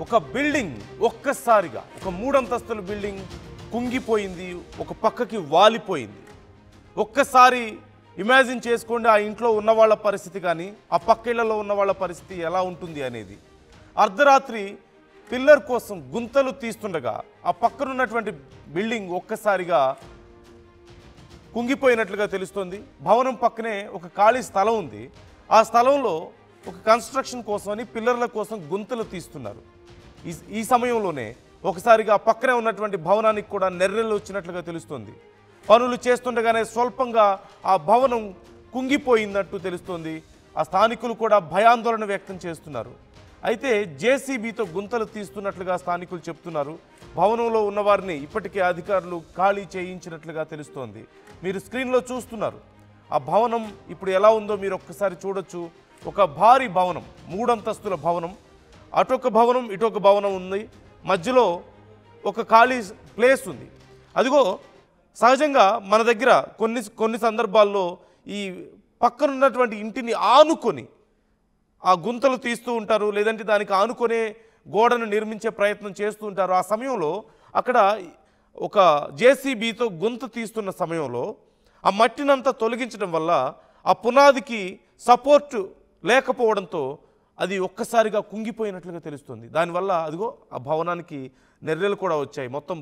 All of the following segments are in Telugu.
ఒక బిల్డింగ్ ఒక్కసారిగా ఒక 3 అంతస్తుల బిల్డింగ్ కుంగిపోయింది, ఒక పక్కకి వాలిపోయింది. ఒక్కసారి ఇమాజిన్ చేసుకోండి ఆ ఇంట్లో ఉన్న వాళ్ళ పరిస్థితి కానీ ఆ పక్క ఇళ్లలో ఉన్న వాళ్ళ పరిస్థితి ఎలా ఉంటుంది అనేది. అర్ధరాత్రి పిల్లర్ కోసం గుంతలు తీస్తుండగా ఆ పక్కనున్నటువంటి బిల్డింగ్ ఒక్కసారిగా కుంగిపోయినట్లుగా తెలుస్తుంది. భవనం పక్కనే ఒక ఖాళీ స్థలం ఉంది. ఆ స్థలంలో ఒక కన్స్ట్రక్షన్ కోసమని పిల్లర్ల కోసం గుంతలు తీస్తున్నారు. ఈ సమయంలోనే ఒకసారిగా పక్కనే ఉన్నటువంటి భవనానికి కూడా నెర్రెలు వచ్చినట్లుగా తెలుస్తుంది. పనులు చేస్తుండగానే స్వల్పంగా ఆ భవనం కుంగిపోయిందట్టు తెలుస్తుంది. ఆ స్థానికులు కూడా భయాందోళన వ్యక్తం చేస్తున్నారు. అయితే జేసీబీతో గుంతలు తీస్తున్నట్లుగా స్థానికులు చెప్తున్నారు. భవనంలో ఉన్నవారిని ఇప్పటికే అధికారులు ఖాళీ చేయించినట్లుగా తెలుస్తోంది. మీరు స్క్రీన్లో చూస్తున్నారు. ఆ భవనం ఇప్పుడు ఎలా ఉందో మీరు ఒక్కసారి చూడొచ్చు. ఒక భారీ భవనం, 3 అంతస్తుల భవనం. అటొక భవనం ఇటొక భవనం ఉంది. మధ్యలో ఒక ఖాళీ ప్లేస్ ఉంది. అదిగో సహజంగా మన దగ్గర కొన్ని సందర్భాల్లో ఈ పక్కనున్నటువంటి ఇంటిని ఆనుకొని ఆ గుంతలు తీస్తూ ఉంటారు, లేదంటే దానికి ఆనుకొనే గోడను నిర్మించే ప్రయత్నం చేస్తూ ఉంటారు. ఆ సమయంలో అక్కడ ఒక జేసీబీతో గుంత తీస్తున్న సమయంలో ఆ మట్టినంతా తొలగించడం వల్ల ఆ పునాదికి సపోర్టు లేకపోవడంతో అది ఒక్కసారిగా కుంగిపోయినట్లుగా తెలుస్తుంది. దానివల్ల అదిగో ఆ భవనానికి నెర్రెలు కూడా వచ్చాయి. మొత్తం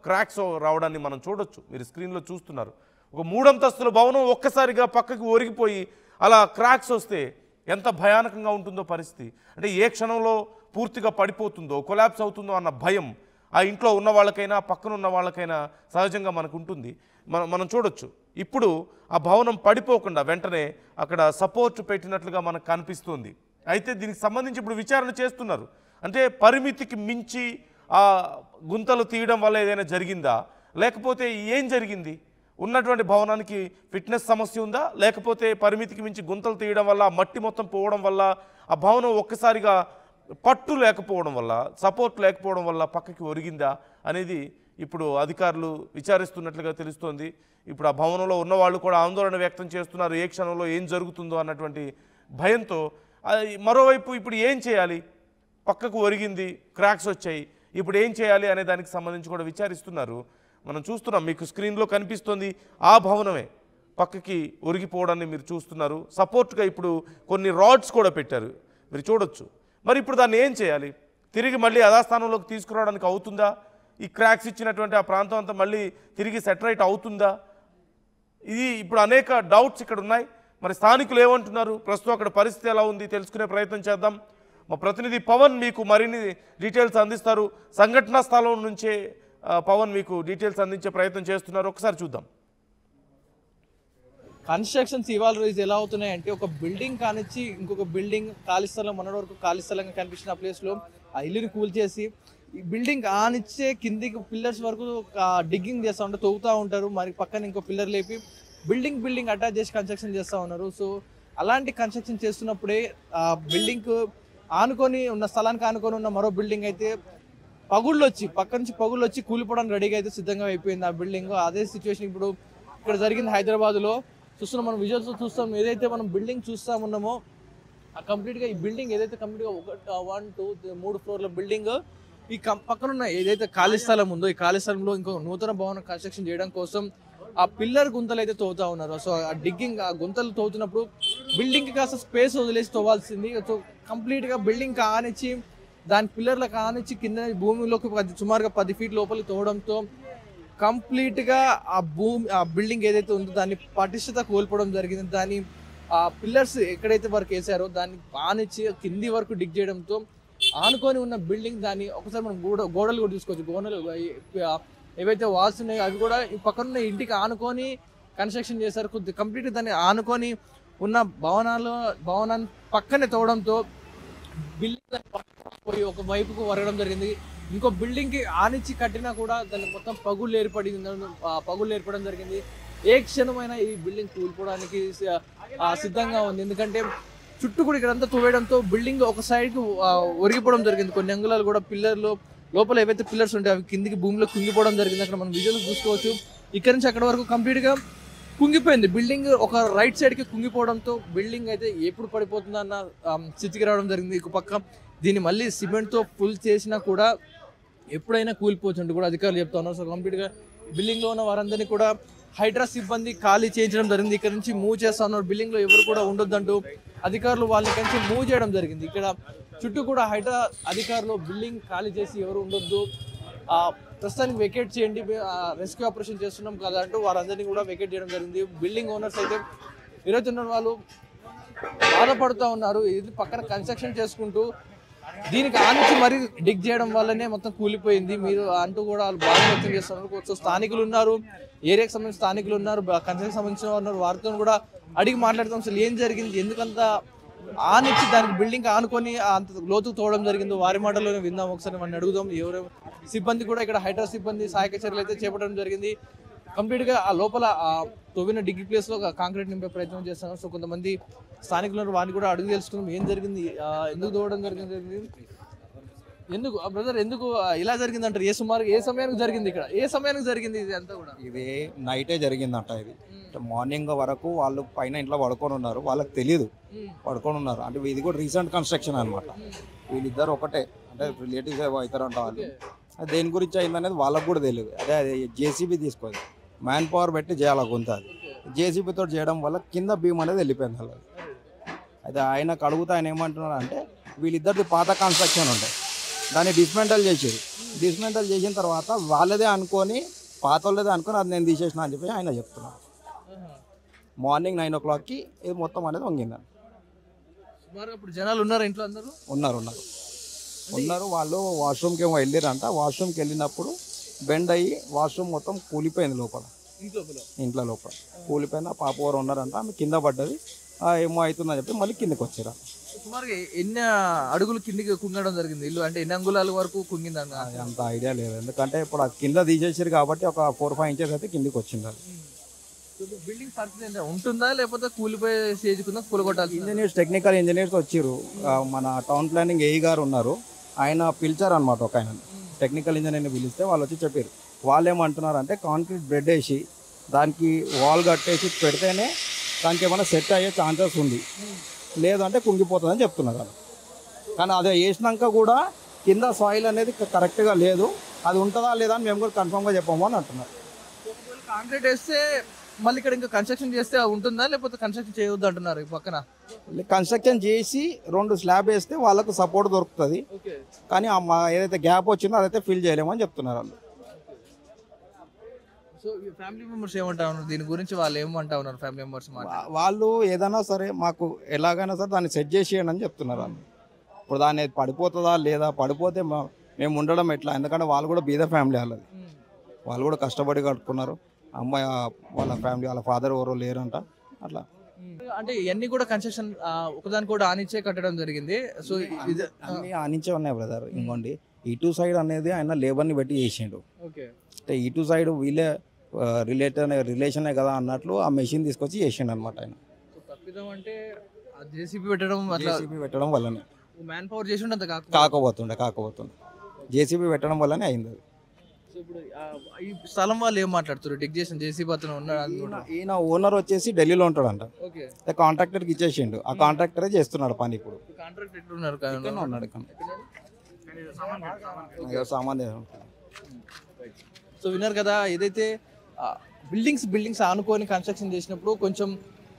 క్రాక్స్ రావడాన్ని మనం చూడొచ్చు. మీరు స్క్రీన్లో చూస్తున్నారు. ఒక 3 అంతస్తుల భవనం ఒక్కసారిగా పక్కకి ఒరిగిపోయి అలా క్రాక్స్ వస్తే ఎంత భయానకంగా ఉంటుందో పరిస్థితి. అంటే ఏ క్షణంలో పూర్తిగా పడిపోతుందో, కొలాప్స్ అవుతుందో అన్న భయం ఆ ఇంట్లో ఉన్న వాళ్ళకైనా పక్కన ఉన్న వాళ్ళకైనా సహజంగా మనకు ఉంటుంది. మనం చూడొచ్చు. ఇప్పుడు ఆ భవనం పడిపోకుండా వెంటనే అక్కడ సపోర్ట్ పెట్టినట్లుగా మనకు కనిపిస్తుంది. అయితే దీనికి సంబంధించి ఇప్పుడు విచారణ చేస్తున్నారు. అంటే పరిమితికి మించి ఆ గుంతలు తీయడం వల్ల ఏదైనా జరిగిందా, లేకపోతే ఏం జరిగింది? ఉన్నటువంటి భవనానికి ఫిట్నెస్ సమస్య ఉందా, లేకపోతే పరిమితికి మించి గుంతలు తీయడం వల్ల మట్టి మొత్తం పోవడం వల్ల ఆ భవనం ఒక్కసారిగా పట్టు లేకపోవడం వల్ల, సపోర్ట్ లేకపోవడం వల్ల పక్కకి ఒరిగిందా అనేది ఇప్పుడు అధికారులు విచారిస్తున్నట్లుగా తెలుస్తోంది. ఇప్పుడు ఆ భవనంలో ఉన్న వాళ్ళు కూడా ఆందోళన వ్యక్తం చేస్తున్నారు. ఏ క్షణంలో ఏం జరుగుతుందో అన్నటువంటి భయంతో. మరోవైపు ఇప్పుడు ఏం చేయాలి, పక్కకు ఒరిగింది, క్రాక్స్ వచ్చాయి, ఇప్పుడు ఏం చేయాలి అనే దానికి సంబంధించి కూడా విచారిస్తున్నారు. మనం చూస్తున్నాం, మీకు స్క్రీన్లో కనిపిస్తుంది ఆ భవనమే పక్కకి ఒరిగిపోవడాన్ని మీరు చూస్తున్నారు. సపోర్ట్గా ఇప్పుడు కొన్ని రాడ్స్ కూడా పెట్టారు, మీరు చూడొచ్చు. మరి ఇప్పుడు దాన్ని ఏం చేయాలి? తిరిగి మళ్ళీ యథాస్థానంలోకి తీసుకురావడానికి అవుతుందా? ఈ క్రాక్స్ ఇచ్చినటువంటి ఆ ప్రాంతం అంతా మళ్ళీ తిరిగి సెటరైట్ అవుతుందా? ఇది ఇప్పుడు అనేక డౌట్స్ ఇక్కడ ఉన్నాయి. మరి స్థానికులు ఏమంటున్నారు, ప్రస్తుతం అక్కడ పరిస్థితి ఎలా ఉంది తెలుసుకునే ప్రయత్నం చేద్దాం. మా ప్రతినిధి పవన్ మీకు మరిన్ని డీటెయిల్స్ అందిస్తారు. సంఘటనా స్థలం నుంచే పవన్ మీకు డీటెయిల్స్ అందించే ప్రయత్నం చేస్తున్నారు. ఒకసారి చూద్దాం. కన్స్ట్రక్షన్స్ ఇవాళ రోజు ఎలా అవుతున్నాయి అంటే, ఒక బిల్డింగ్ కానిచ్చి ఇంకొక బిల్డింగ్ ఖాళీ స్థలం మొన్నటి వరకు ఖాళీ స్థలంగా కనిపించిన ప్లేస్లో ఆ ఇల్లుని కూల్చేసి ఈ బిల్డింగ్ ఆనిచ్చే కిందికి పిల్లర్స్ వరకు డిగ్గింగ్ చేస్తూ ఉంటారు, తవ్వుతూ ఉంటారు. మరి పక్కన ఇంకో పిల్లర్ లేపి బిల్డింగ్ అటాచ్ చేసి కన్స్ట్రక్షన్ చేస్తూ ఉన్నారు. సో అలాంటి కన్స్ట్రక్షన్ చేస్తున్నప్పుడే ఆ బిల్డింగ్ ఆనుకొని ఉన్న స్థలానికి ఆనుకొని ఉన్న మరో బిల్డింగ్ అయితే పక్క నుంచి పగుళ్ళు వచ్చి కూలిపోవడానికి రెడీగా అయితే సిద్ధంగా అయిపోయింది ఆ బిల్డింగ్. అదే సిచ్యువేషన్ ఇప్పుడు ఇక్కడ జరిగింది హైదరాబాద్లో. చూస్తున్నాం మనం విజువల్స్ చూస్తాం. ఏదైతే మనం బిల్డింగ్ చూస్తా ఉన్నామో ఆ కంప్లీట్గా ఈ బిల్డింగ్ ఏదైతే కంప్లీట్గా 1, 2, 3 ఫ్లోర్ల బిల్డింగ్ ఈ పక్కనున్న ఏదైతే ఖాళీ స్థలం ఉందో ఈ ఖాళీ స్థలంలో ఇంకో నూతన భవనం కన్స్ట్రక్షన్ చేయడం కోసం ఆ పిల్లర్ గుంతలు అయితే తవ్వుతా ఉన్నారు. సో ఆ డిగ్గింగ్ ఆ గుంతలు తవ్వుతున్నప్పుడు బిల్డింగ్కి కాస్త స్పేస్ వదిలేసి తవ్వాల్సింది. సో కంప్లీట్గా బిల్డింగ్ కానిచ్చి దాని పిల్లర్లు కానిచ్చి కింద భూమిలోకి సుమారుగా 10 ఫీట్ లోపలికి తవ్వడంతో కంప్లీట్గా ఆ బిల్డింగ్ ఏదైతే ఉందో దాన్ని పటిష్టత కోల్పోవడం జరిగింది. దాని ఆ పిల్లర్స్ ఎక్కడైతే వరకు వేసారో దాన్ని ఆనిచ్చి కింది వరకు డిగ్ చేయడంతో ఆనుకొని ఉన్న బిల్డింగ్ దాన్ని ఒకసారి మనం గోడలు కూడా చూసుకోవచ్చు. గోడలు ఏవైతే వాల్స్ ఉన్నాయో అవి కూడా ఈ పక్కనున్న ఇంటికి ఆనుకొని కన్స్ట్రక్షన్ చేశారు. కొద్ది కంప్లీట్గా దాన్ని ఆనుకొని ఉన్న భవనాన్ని పక్కనే తవ్వడంతో బిల్డింగ్ పోయి ఒక వైపుకు వరగడం జరిగింది. ఇంకో బిల్డింగ్కి ఆనిచ్చి కట్టినా కూడా దానికి మొత్తం పగుళ్ళు ఏర్పడడం జరిగింది. ఏ క్షణమైనా ఈ బిల్డింగ్ కూలిపోవడానికి సిద్ధంగా ఉంది. ఎందుకంటే చుట్టూ కూడా ఇక్కడంతా తవ్వేయడంతో బిల్డింగ్ ఒక సైడ్కి ఒరిగిపోవడం జరిగింది. కొన్ని అంగుళాలు కూడా పిల్లర్లు లోపల ఏవైతే పిల్లర్స్ ఉంటాయి అవి కిందికి భూమిలో కుంగిపోవడం జరిగింది. అక్కడ మనం విజువల్స్ చూసుకోవచ్చు. ఇక్కడ నుంచి అక్కడ వరకు కంప్లీట్గా కుంగిపోయింది బిల్డింగ్, ఒక రైట్ సైడ్ కి కుంగిపోవడంతో బిల్డింగ్ అయితే ఎప్పుడు పడిపోతుందన్న స్థితికి రావడం జరిగింది. ఒక పక్క దీన్ని మళ్ళీ సిమెంట్ తో ఫుల్ చేసినా కూడా ఎప్పుడైనా కూలిపోవచ్చు కూడా అధికారులు చెప్తా ఉన్నారు. సో కంప్లీట్ గా బిల్డింగ్ లో ఉన్న వారందరినీ కూడా హైడ్రా సిబ్బంది ఖాళీ చేయించడం జరిగింది. ఇక్కడ నుంచి మూవ్ చేస్తా ఉన్నారు. బిల్డింగ్ లో ఎవరు కూడా ఉండొద్దంటూ అధికారులు వాళ్ళని కలిసి మూవ్ చేయడం జరిగింది. ఇక్కడ చుట్టూ కూడా హైడ్రా అధికారులు బిల్డింగ్ ఖాళీ చేసి ఎవరు ఉండొద్దు, ప్రస్తుతానికి వెకేట్ చేయండి, రెస్క్యూ ఆపరేషన్ చేస్తున్నాం కదా అంటూ వారందరినీ కూడా వెకేట్ చేయడం జరిగింది. బిల్డింగ్ ఓనర్స్ అయితే ఈరోజు వాళ్ళు బాధపడుతూ ఉన్నారు. ఇది పక్కన కన్స్ట్రక్షన్ చేసుకుంటూ దీనికి ఆనించి మరీ డిగ్ చేయడం వల్లనే మొత్తం కూలిపోయింది మీరు అంటూ కూడా వాళ్ళు బాధ వ్యక్తం చేస్తున్నారు. సో స్థానికులు ఉన్నారు, ఏరియాకి సంబంధించిన స్థానికులు ఉన్నారు, కన్స్ట్రక్షన్ సంబంధించిన ఉన్నారు, వారితో కూడా అడిగి మాట్లాడతాం అసలు ఏం జరిగింది, ఎందుకంత ఆనిచ్చి దానికి బిల్డింగ్ ఆనుకొని అంత లోతుకు తోవడం జరిగిందో వారి మాటల్లోనే విందాం. ఒకసారి మనం అడుగుదాం. ఎవరు సిబ్బంది కూడా ఇక్కడ హైడ్రా సిబ్బంది సహాయక చర్యలు అయితే చేపట్టడం జరిగింది. కంప్లీట్ గా ఆ లోపల తవ్విన డిగ్రీ ప్లేస్ లో కాంక్రీట్ నింపే ప్రయత్నం చేస్తున్నారు. సో కొంతమంది స్థానికులు వారిని కూడా అడుగు తెలుసుకున్నాం ఏం జరిగింది, ఎందుకు తవ్వడం జరిగింది, ఎందుకు బ్రదర్ ఎందుకు ఇలా జరిగింది అంటారు, ఏ సమయానికి జరిగింది, ఇక్కడ ఏ సమయానికి జరిగింది ఇది అంతా కూడా? ఇది నైటే జరిగిందంట. ఇది మార్నింగ్ వరకు వాళ్ళు పైన ఇంట్లో పడుకొని ఉన్నారు, వాళ్ళకి తెలియదు పడుకొని ఉన్నారు. అంటే ఇది కూడా రీసెంట్ కన్స్ట్రక్షన్ అనమాట. వీళ్ళిద్దరు ఒకటే, అంటే రిలేటివ్స్ అవుతారంట వాళ్ళు. దేని గురించి అయిందనేది వాళ్ళకు కూడా తెలియదు. అదే జేసీబీ తీసుకోదు, మ్యాన్ పవర్ పెట్టి చేయాలి కొంత. అది జేసీబీతో చేయడం వల్ల కింద భీమ్ అనేది వెళ్ళిపోయింది వాళ్ళది. అయితే ఆయనకు అడుగుతా ఆయన ఏమంటున్నారు అంటే వీళ్ళిద్దరిది పాత కన్స్ట్రక్షన్ ఉంటాయి, దాన్ని డిస్మెంటల్ చేసారు. డిస్మెంటల్ చేసిన తర్వాత వాళ్ళదే అనుకొని పాత వాళ్ళదే అనుకొని అది నేను తీసేసిన అని చెప్పి ఆయన చెప్తున్నాను. మార్నింగ్ 9 o'clockకి ఇది మొత్తం అనేది వంగిందని. ఇప్పుడు జనాలు ఉన్నారు ఇంట్లో, అందరూ ఉన్నారు. వాళ్ళు వాష్రూమ్కి ఏమో వెళ్ళారంట. వాష్రూమ్కి వెళ్ళినప్పుడు బెండ్ అయ్యి వాష్రూమ్ మొత్తం కూలిపోయింది లోపల, ఇంట్లో లోపల కూలిపోయింది. ఆ పాప ఎవరు ఉన్నారంట, ఆమె కింద పడ్డది, ఏమో అవుతుందని చెప్పి మళ్ళీ కిందకి వచ్చారు. సుమారుగా ఎన్ని అడుగులు కిందికి కుంగడం జరిగింది ఇల్లు, అంటే ఎన్ని అంగుళాల వరకు కుంగిందంట? అంత ఐడియా లేదు, ఎందుకంటే ఇప్పుడు కింద తీసేసారు కాబట్టి ఒక 4-5 inches అయితే కిందికి వచ్చింది. అది బిల్డింగ్ పరిస్థితి ఉంటుందా లేకపోతే కూలిపోయే స్టేజ్ కింద కూలగొట్టాలి? ఇంజనీర్స్, టెక్నికల్ ఇంజనీర్స్ వచ్చారు. మన టౌన్ ప్లానింగ్ ఏఈ గారు ఉన్నారు, ఆయన పిలిచారు అనమాట. ఒక ఆయన టెక్నికల్ ఇంజనీర్ని పిలిస్తే వాళ్ళు వచ్చి చెప్పారు. వాళ్ళు ఏమంటున్నారు అంటే కాంక్రీట్ బెడ్ వేసి దానికి వాల్ కట్టేసి పెడితేనే దానికి ఏమైనా సెట్ అయ్యే ఛాన్సెస్ ఉంది, లేదంటే కుంగిపోతుందని చెప్తున్నారు వాళ్ళు. కానీ అదే వేసినాక కూడా కింద సాయిల్ అనేది కరెక్ట్గా లేదు, అది ఉంటుందా లేదా అని మేము కూడా కన్ఫర్మ్గా చెప్పాము అని అంటున్నారు. కాంక్రీట్ వేస్తే మళ్ళీ ఇక్కడ ఇంకా కన్స్ట్రక్షన్ చేస్తే ఉంటుందా లేకపోతే కన్స్ట్రక్షన్ చేయవద్దు అంటున్నారు? ఈ పక్కన కన్స్ట్రక్షన్ చేసి 2 స్లాబ్ వేస్తే వాళ్ళకు సపోర్ట్ దొరుకుతుంది, కానీ ఏదైతే గ్యాప్ వచ్చిందో అదైతే ఫిల్ చేయలేమని చెప్తున్నారు వాళ్ళు. సో ఫ్యామిలీ మెంబర్స్ ఏమంటా ఉన్నారు దీని గురించి, వాళ్ళు ఏమంటా ఉన్నారు ఫ్యామిలీ మెంబర్స్? వాళ్ళు ఏదైనా సరే మాకు ఎలాగైనా సరే దాన్ని సెట్ చేసేయండి అని చెప్తున్నారు వాళ్ళు. ఇప్పుడు దాన్ని పడిపోతుందా లేదా, పడిపోతే మేము ఉండడం ఎట్లా, ఎందుకంటే వాళ్ళు కూడా బీద ఫ్యామిలీ వాళ్ళది, వాళ్ళు కూడా కష్టపడి కట్టుకున్నారు. అమ్మాయి వాళ్ళ ఫ్యామిలీ వాళ్ళ ఫాదర్ ఎవరో లేరంట. అట్లా అంటే ఇవన్నీ కూడా కన్స్ట్రక్షన్ ఒకదాని కూడా ఆనిచ్చే కట్టడం జరిగింది. సో ఇది అన్ని ఆనించే ఉన్నాయి బ్రదర్. ఇంకోండి ఇటు సైడ్ అనేది ఆయన లేబర్ని పెట్టి చేసిండు. అంటే ఇటు సైడ్ వీళ్ళే రిలేషనే కదా అన్నట్లు ఆ మెషిన్ తీసుకొచ్చి చేసిండు అనమాట ఆయన. తప్పిదం అంటే జేసీబీ పెట్టడం వల్లనే మ్యాన్ పవర్ చేసి ఉంటే కాకపోతుండే జేసీబీ పెట్టడం వల్లనే అయింది. ఇప్పుడు ఈ స్థలం వాళ్ళు ఏం మాట్లాడుతారు? డిగ్ చేసిన జేసీబీ అతను ఉన్నాడు, ఈయన ఓనర్ వచ్చేసి ఢిల్లీలో ఉంటాడంట. కాంట్రాక్టర్కి ఇచ్చేసిండు, ఆ కాంట్రాక్టరే చేస్తున్నాడు పని. ఇప్పుడు కాంట్రాక్టర్ ఎట్లున్నారు ఉన్నాడు సామాన్. సో విన్నారు కదా, ఏదైతే బిల్డింగ్స్ ఆనుకొని కన్స్ట్రక్షన్ చేసినప్పుడు కొంచెం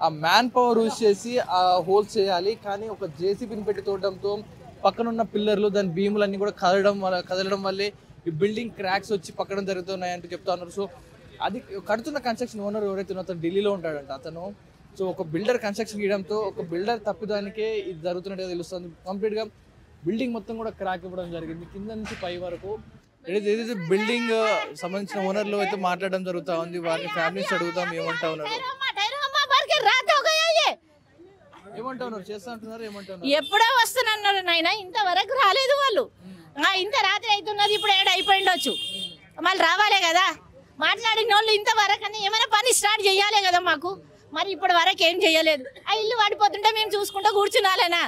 ఆ మ్యాన్ పవర్ యూజ్ చేసి ఆ హోల్స్ చేయాలి, కానీ ఒక జేసీబీని పెట్టి తోడడంతో పక్కనున్న పిల్లర్లు దాని భీములన్నీ కూడా కదలడం వల్లే ఈ బిల్డింగ్ క్రాక్స్ వచ్చి పక్కన జరుగుతున్నాయంటూ చెప్తా ఉన్నారు. సో అది కడుతున్న కన్స్ట్రక్షన్ ఓనర్ ఎవరైతే అతను ఢిల్లీలో ఉంటాడంట అతను. సో ఒక బిల్డర్ కన్స్ట్రక్షన్ చేయడంతో ఒక బిల్డర్ తప్పిదానికే ఇది జరుగుతున్నట్టుగా తెలుస్తుంది. కంప్లీట్గా బిల్డింగ్ మొత్తం కూడా క్రాక్ ఇవ్వడం జరిగింది కింద నుంచి పై వరకు. ఏదైతే బిల్డింగ్ సంబంధించిన ఓనర్లు అయితే మాట్లాడడం జరుగుతూ ఉంది, వారిని ఫ్యామిలీస్ అడుగుతాం ఏమంటా ఉన్నారు, చేస్తా అంటున్నారు ఏమంటారు? ఎప్పుడో వస్తున్నారు నాయన, ఇంతవరకు రాలేదు వాళ్ళు. ఇంత రాత్రి అవుతున్నది, ఇప్పుడు ఏడు అయిపోయిండొచ్చు, మళ్ళీ రావాలే కదా. మాట్లాడిన వాళ్ళు ఇంతవరకు అని ఏమైనా పని స్టార్ట్ చేయాలి కదా మాకు. మరి ఇప్పటి వరకు ఏం చేయలేదు. ఆ ఇల్లు పడిపోతుంటే మేము చూసుకుంటూ కూర్చున్నాలేనా?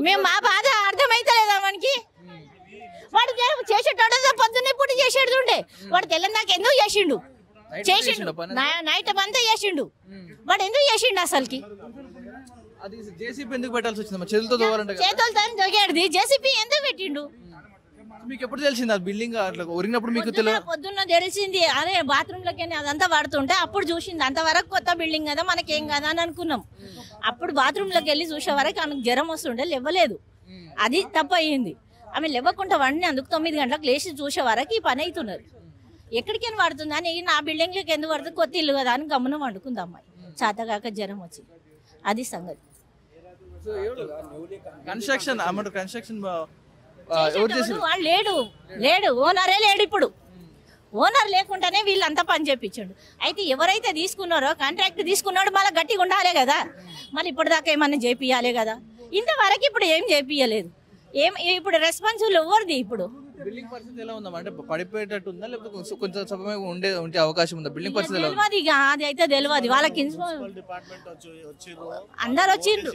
మేము మా బాధ అర్థమైతలేదా మనకి? వాడు చేసేటోడు పొద్దున్నే పుట్టి చేసేది ఉండే, వాడు తెల్లని నాకు ఎందుకు చేసిండు? చేసిండు నైట్ అంతా చేసిండు. వాడు ఎందుకు చేసిండు అసలుకి? అది జేసీబీ ఎందుకు పెట్టాల్సి వచ్చింది? చేతులతో తోవాలంటే చేతులతో తొగాడు, జేసీబీ ఎందుకు పెట్టిండు? మీకు ఎప్పుడు తెలిసింది ఆ బిల్డింగ్ అట్లా ఒరిగినప్పుడు? మీకు పొద్దున్న తెలిసింది. అరే బాత్రూమ్ లోకి అదంతా పడుతుంటే అప్పుడు చూసింది. అంతవరకు కొత్త బిల్డింగ్ కదా మనకేం కదా అని అనుకున్నాం. అప్పుడు బాత్రూమ్ లోకి వెళ్ళి చూసే వరకు ఆమెకు జ్వరం వస్తుండే, లేవలేదు. అది తప్పు అయ్యింది. ఆమె లేవకుండా వండి అందుకు 9 గంటలకు లేచి చూసే వరకు ఈ పని అవుతున్నారు. ఎక్కడికైనా పడుతుంది అని నా బిల్డింగ్ లోకి ఎందుకు పడుతుంది, కొత్త ఇల్లు కదా అని గమనం వండుకుంది అమ్మాయి. చేతగాక జ్వరం వచ్చింది. అది సంగతి. కన్స్ట్రక్షన్ కన్స్ట్రక్షన్ వాడు లేడు ఓనరే లేడు. ఇప్పుడు ఓనర్ లేకుండానే వీళ్ళంతా పని చేపించాడు. అయితే ఎవరైతే తీసుకున్నారో కాంట్రాక్ట్ తీసుకున్నాడు మళ్ళీ గట్టిగా ఉండాలి కదా. మళ్ళీ ఇప్పటిదాకా ఏమన్నా చేపియాలి కదా. ఇంతవరకు ఇప్పుడు ఏం చేపియలేదు. ఇప్పుడు రెస్పాన్సిబుల్ ఎవరిది? ఇప్పుడు బిల్డింగ్ పరిస్థితి ఎలా ఉందా? అంటే పడిపోయేటట్టు ఉందా లేకపోతే కొంచెం సమయం ఉండే అవకాశం ఉందా? బిల్డింగ్ పరిస్థితి ఎలా ఉంది? తెలియదు. అది అయితే తెలియదు. వాళ్ళకి అందరు వచ్చిండ్రు.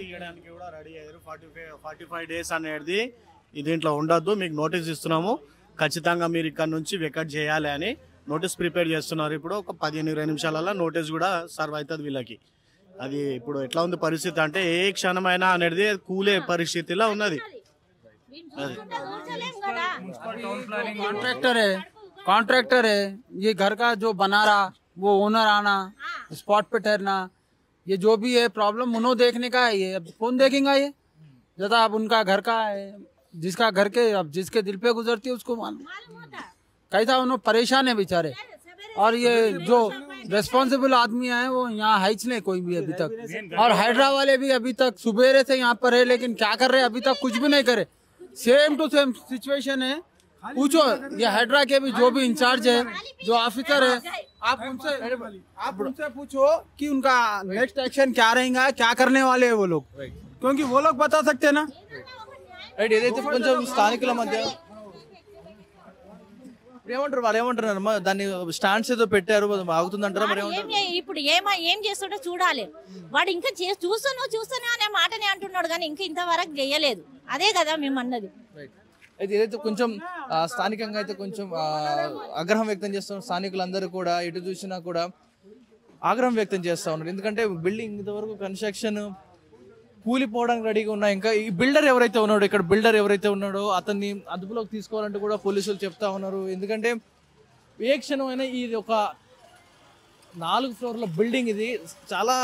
45 days అనేది దీంట్లో ఉండొద్దు, మీకు నోటీస్ ఇస్తున్నాము, ఖచ్చితంగా మీరు ఇక్కడ నుంచి వెకట్ చేయాలి అని నోటీస్ ప్రిపేర్ చేస్తున్నారు. ఇప్పుడు ఒక 15-20 నిమిషాలలో నోటీస్ కూడా సర్వ్ అవుతుంది వీళ్ళకి. అది ఇప్పుడు ఎట్లా ఉంది పరిస్థితి అంటే ఏ క్షణమైనా అనేది కూలే పరిస్థితిలో ఉన్నది. कॉन्ट्रैक्टर है ये घर का जो बना रहा वो ओनर आना स्पॉट पे ठहरना ये जो भी है प्रॉब्लम उन्होंने देखने का है। ये अब कौन देखेगा? ये ज्यादा अब उनका घर का है, जिसका घर के अब जिसके दिल पे गुजरती है उसको मालूम। कैसा उन्होंने परेशान है बेचारे। और ये जो रेस्पॉन्सिबल आदमी है वो यहाँ हाइच नहीं कोई भी अभी तक। और हाइड्रा वाले भी अभी तक सुबेरे से यहाँ पर है, लेकिन क्या कर रहे हैं अभी तक कुछ भी नहीं करे। सेम टू सेम सिचुएशन है। पूछो ये हाइड्रा के भी जो भी इंचार्ज है, जो ऑफिसर है, आप उनसे पूछो कि उनका नेक्स्ट एक्शन क्या रहेगा, क्या करने वाले हैं वो लोग, क्योंकि वो लोग बता सकते हैं ना। రైట్. ఏదైతే కొంచెం స్థానికుల మధ్య ఏమంటారు వాళ్ళు ఏమంటున్నారు? దాన్ని స్టాండ్స్ ఏదో పెట్టారు ఆగుతుందంటారా? మరి ఇప్పుడు ఏం చేస్తాడో చూడాలి. వాడు ఇంకా చూస్తాను అనే మాటనే అంటున్నాడు కానీ ఇంకా ఇంతవరకు చేయలేదు. అదే కదా మేము అన్నది. అయితే ఏదైతే కొంచెం స్థానికంగా అయితే కొంచెం ఆగ్రహం వ్యక్తం చేస్తున్నారు. స్థానికులందరూ కూడా ఎటు చూసినా కూడా ఆగ్రహం వ్యక్తం చేస్తూ ఉన్నారు. ఎందుకంటే బిల్డింగ్ ఇంతవరకు కన్స్ట్రక్షన్ కూలిపోవడానికి రెడీగా ఉన్నాయి. ఇంకా ఈ బిల్డర్ ఎవరైతే ఉన్నాడో ఇక్కడ బిల్డర్ ఎవరైతే ఉన్నాడో అతన్ని అదుపులోకి తీసుకోవాలంటే కూడా పోలీసులు చెప్తా ఉన్నారు. ఎందుకంటే ఏ క్షణమైనా ఇది ఒక 4 ఫ్లోర్ల బిల్డింగ్, ఇది చాలా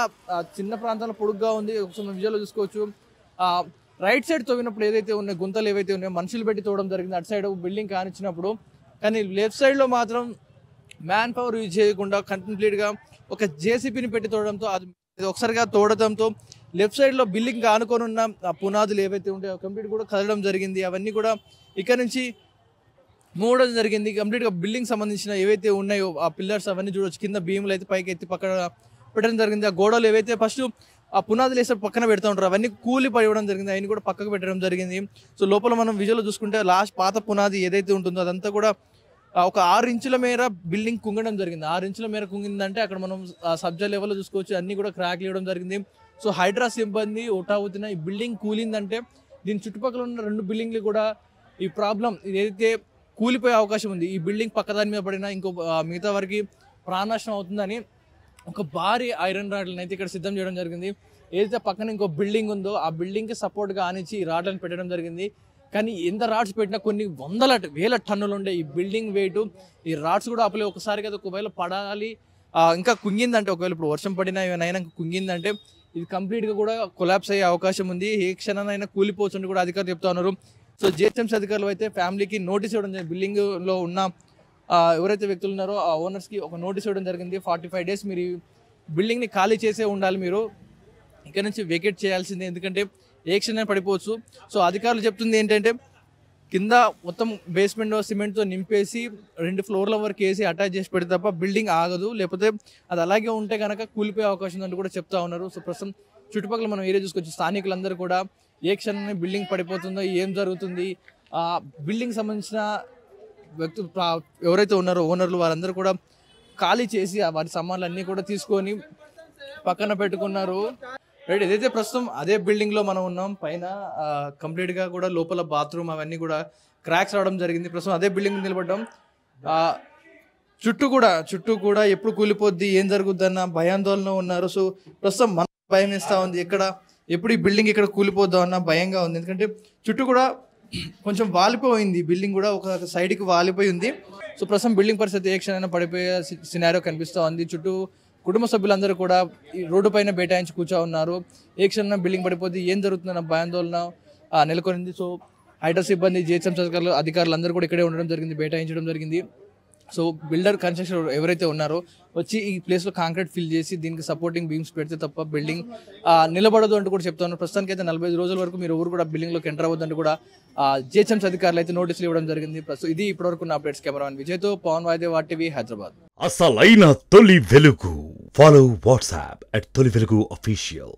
చిన్న ప్రాంతంలో పొడుగ్గా ఉంది. ఒకసారి విజువల్లో చూసుకోవచ్చు. రైట్ సైడ్ తవ్వినప్పుడు ఏదైతే ఉన్నాయో గుంతలు ఏవైతే ఉన్నాయో మనుషులు పెట్టి తవ్వడం జరిగింది అటు సైడ్ బిల్డింగ్ కానిచ్చినప్పుడు. కానీ లెఫ్ట్ సైడ్లో మాత్రం మ్యాన్ పవర్ యూజ్ చేయకుండా కంప్లీట్గా ఒక జేసీబీని పెట్టి తోడడంతో అది ఒకసారిగా తోడటంతో లెఫ్ట్ సైడ్లో బిల్డింగ్ ఆనుకొని ఉన్న ఆ పునాదులు ఏవైతే ఉంటాయో కంప్లీట్ కూడా కదలడం జరిగింది. అవన్నీ కూడా ఇక్కడ నుంచి మూడడం జరిగింది. కంప్లీట్గా బిల్డింగ్ సంబంధించిన ఏవైతే ఉన్నాయో ఆ పిల్లర్స్ అవన్నీ చూడవచ్చు. కింద భీములు అయితే పైకి ఎత్తి పక్కన పెట్టడం జరిగింది. ఆ గోడలు ఏవైతే ఫస్ట్ ఆ పునాదులు వేసే పక్కన పెడతా ఉంటారు అవన్నీ కూలి పడివ్వడం జరిగింది. అవన్నీ కూడా పక్కకు పెట్టడం జరిగింది. సో లోపల మనం విజువల్ చూసుకుంటే లాస్ట్ పాత పునాది ఏదైతే ఉంటుందో అదంతా కూడా ఒక 6 ఇంచుల మేర బిల్డింగ్ కుంగడం జరిగింది. 6 ఇంచుల మేర కుంగిందంటే అక్కడ మనం సబ్జా లెవెల్లో చూసుకోవచ్చు. అన్ని కూడా క్రాక్ ఇవ్వడం జరిగింది. సో హైడ్రా సిబ్బంది ఒటావుతున్న ఈ బిల్డింగ్ కూలిందంటే దీని చుట్టుపక్కల ఉన్న 2 బిల్డింగ్లు కూడా ఈ ప్రాబ్లం ఏదైతే కూలిపోయే అవకాశం ఉంది. ఈ బిల్డింగ్ పక్కదాని మీద పడినా ఇంకో మిగతా వారికి ప్రాణనష్టం అవుతుందని ఒక భారీ ఐరన్ రాడ్లను అయితే ఇక్కడ సిద్ధం చేయడం జరిగింది. ఏదైతే పక్కన ఇంకో బిల్డింగ్ ఉందో ఆ బిల్డింగ్కి సపోర్ట్గా ఆనిచ్చి ఈ రాడ్లను పెట్టడం జరిగింది. కానీ ఎంత రాడ్స్ పెట్టినా కొన్ని వేల టన్నులు ఉండే ఈ బిల్డింగ్ వెయిట్ ఈ రాడ్స్ కూడా అప్పుడే ఒకసారి కదా ఒకవేళ పడాలి ఇంకా కుంగిందంటే ఒకవేళ ఇప్పుడు వర్షం పడినా ఏమైనా కుంగిందంటే ఇది కంప్లీట్గా కూడా కొలాప్స్ అయ్యే అవకాశం ఉంది. ఏ క్షణానైనా కూలిపోవచ్చు కూడా అధికారులు చెప్తా ఉన్నారు. సో జిహెచ్ఎంసీ అధికారులు అయితే ఫ్యామిలీకి నోటీస్ ఇవ్వడం జరిగింది. బిల్డింగ్లో ఉన్న ఎవరైతే వ్యక్తులు ఉన్నారో ఆ ఓనర్స్కి ఒక నోటీస్ ఇవ్వడం జరిగింది. 45 days మీరు బిల్డింగ్ని ఖాళీ చేసే ఉండాలి, మీరు ఇక్కడ నుంచి వెకేట్ చేయాల్సిందే, ఎందుకంటే ఏ క్షణం పడిపోవచ్చు. సో అధికారులు చెప్తుంది ఏంటంటే కింద మొత్తం బేస్మెంట్ సిమెంట్తో నింపేసి 2 ఫ్లోర్ల వరకు వేసి అటాచ్ చేసి పెడితే తప్ప బిల్డింగ్ ఆగదు, లేకపోతే అది అలాగే ఉంటే కనుక కూలిపోయే అవకాశం ఉందని కూడా చెప్తా ఉన్నారు. సో ప్రస్తుతం చుట్టుపక్కల మనం ఏరియా చూసుకోవచ్చు. స్థానికులందరూ కూడా ఏ క్షణాన్ని బిల్డింగ్ పడిపోతుందో, ఏం జరుగుతుంది, ఆ బిల్డింగ్ సంబంధించిన వ్యక్తులు ఎవరైతే ఉన్నారో ఓనర్లు వారందరూ కూడా ఖాళీ చేసి వారి సామాన్లు అన్నీ కూడా తీసుకొని పక్కన పెట్టుకున్నారు. రైట్. ఏదైతే ప్రస్తుతం అదే బిల్డింగ్లో మనం ఉన్నాం, పైన కంప్లీట్గా కూడా లోపల బాత్రూమ్ అవన్నీ కూడా క్రాక్స్ రావడం జరిగింది. ప్రస్తుతం అదే బిల్డింగ్ నిలబడ్డాం. చుట్టూ కూడా ఎప్పుడు కూలిపోద్ది, ఏం జరుగుద్దన్న భయాందోళన ఉన్నారు. సో ప్రస్తుతం మన భయం వేస్తూ ఉంది, ఎప్పుడు ఈ బిల్డింగ్ ఇక్కడ కూలిపోద్దాం అన్న భయంగా ఉంది. ఎందుకంటే చుట్టూ కూడా కొంచెం వాలిపోయింది, బిల్డింగ్ కూడా ఒక సైడ్కి వాలిపోయి ఉంది. సో ప్రస్తుతం బిల్డింగ్ పరిస్థితి ఏ క్షణమైనా పడిపోయే సినారియో కనిపిస్తూ ఉంది. చుట్టూ కుటుంబ సభ్యులందరూ కూడా ఈ రోడ్డు పైన బైఠాయించి కూర్చో ఉన్నారు. ఏ క్షణం బిల్డింగ్ పడిపోద్ది, ఏం జరుగుతుందన్న భయాందోళన నెలకొనింది. సో హైడ్రా సిబ్బంది, జిహెచ్ఎంసీ అధికారులు అందరూ కూడా ఇక్కడే ఉండడం జరిగింది, బైఠాయించడం జరిగింది. సో బిల్డర్ కన్స్ట్రక్షన్ ఎవరైతే ఉన్నారో వచ్చి ఈ ప్లేస్లో కాంక్రీట్ ఫిల్ చేసి దీనికి సపోర్టింగ్ బీమ్స్ పెడితే తప్ప బిల్డింగ్ నిలబడదు అంటూ కూడా చెప్తా ఉన్నారు. ప్రస్తుతానికి అయితే 45 రోజుల వరకు మీరు ఎవరు కూడా బిల్డింగ్లోకి ఎంటర్ అవ్వద్దంటూ కూడా జిహెచ్ఎంసీ అధికారులు అయితే నోటీసులు ఇవ్వడం జరిగింది. ఇది ఇప్పటివరకు ఉన్న అప్డేట్స్. కెమెరామెన్ విజయ్తో పవన్ వాయిదేవ్, RTV, హైదరాబాద్. అసలైన తొలి వెలుగు. ఫాలో వాట్సాప్ @తొలి వెలుగు అఫీషియల్.